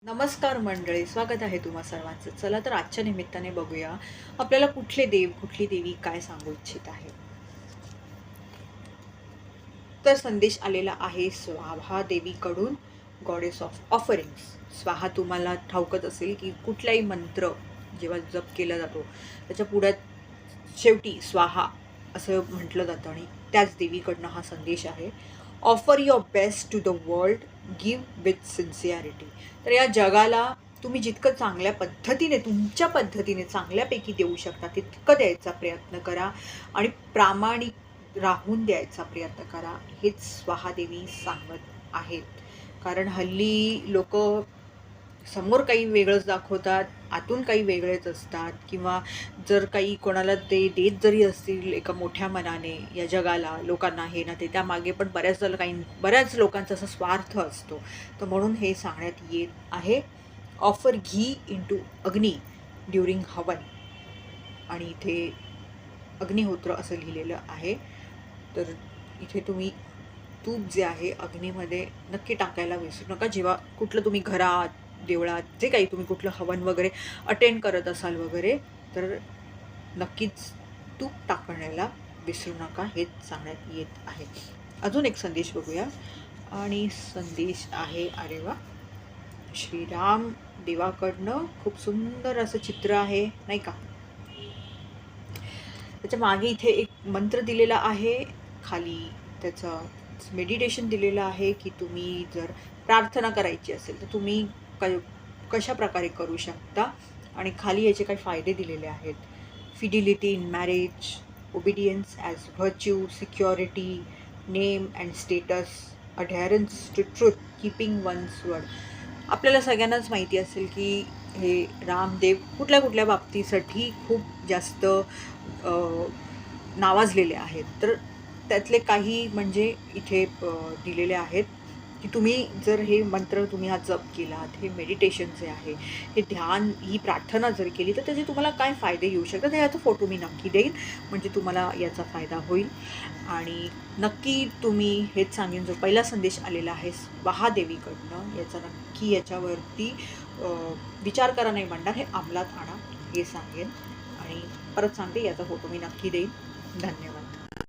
नमस्कार मंडळी, स्वागत आहे तुम्हा सर्वांचं. चला तर आजच्या निमित्ताने बघूया आपल्याला कुठले देव, कुठली देवी काय सांगू इच्छित आहे. तर संदेश आलेला आहे स्वाहा देवीकडून, गॉडेस ऑफ ऑफरिंग्स. स्वाहा तुम्हाला ठाऊकच असेल की कुठलाही मंत्र जेव्हा जप केला जातो त्याच्या पुढ्यात शेवटी स्वाहा असं म्हटलं जातं आणि त्याच देवीकडनं हा संदेश आहे. Offer your best to the world, give with sincerity. तर या जगाला तुम्ही जितकं चांगल्या पद्धतीने, तुमच्या पद्धतीने चांगल्यापैकी देऊ शकता तितकं द्यायचा प्रयत्न करा आणि प्रामाणिक राहून द्यायचा प्रयत्न करा, हेच स्वाहादेवी सांगत आहेत. कारण हल्ली लोक समोर काही वेगळंच दाखवतात, आतून काही वेगळेच असतात. किंवा जर काही कोणाला ते देत जरी असतील एका मोठ्या मनाने या जगाला, लोकांना हे ना ते, त्यामागे पण बऱ्याच लोकांचा असा स्वार्थ असतो. तर म्हणून हे सांगण्यात येत आहे, ऑफर घी इंटू अग्नी ड्युरिंग हवन. आणि इथे अग्निहोत्र असं लिहिलेलं आहे. तर इथे तुम्ही तूप जे आहे अग्नीमध्ये नक्की टाकायला विसरू नका. जेव्हा कुठलं तुम्ही घरात, देवळात, जे काही तुम्ही कुठलं हवन वगैरे अटेंड करत असाल वगैरे, तर नक्कीच तूप टाकण्याला विसरू नका, हेच सांगण्यात येत आहे. अजून एक संदेश बघूया. आणि संदेश आहे, अरे वा, श्रीराम देवाकडनं खूप सुंदर असं चित्र आहे, नाही का. त्याच्या मागे इथे एक मंत्र दिलेला आहे, खाली त्याचं मेडिटेशन दिलेलं आहे की तुम्ही जर प्रार्थना करायची असेल तर तुम्ही कशा प्रकारे करू शकता. आणि खाली याचे काही फायदे दिलेले आहेत. Fidelity in marriage, obedience as virtue, security, name and status, adherence to truth, keeping one's word. आपल्याला सगळ्यांनाच माहिती असेल की हे रामदेव कुठल्या कुठल्या बाबतीसाठी खूप जास्त नावाजलेले आहेत. तर त्यातले काही म्हणजे इथे दिलेले आहेत की तुम्ही जर हे मंत्र, तुम्ही हा जप केलात, हे मेडिटेशन जे आहे, हे ध्यान, ही प्रार्थना जर केली तर त्याचे तुम्हाला काय फायदे येऊ शकतात, याचा फोटो मी नक्की देईन, म्हणजे तुम्हाला याचा फायदा होईल. आणि नक्की तुम्ही हेच सांगेन, जो पहिला संदेश आलेला आहे स्वाहादेवीकडनं, याचा नक्की याच्यावरती विचार करा, नाही म्हणणार, हे अंमलात आणा, हे सांगेन. आणि परत सांगते, याचा फोटो मी नक्की देईन. धन्यवाद.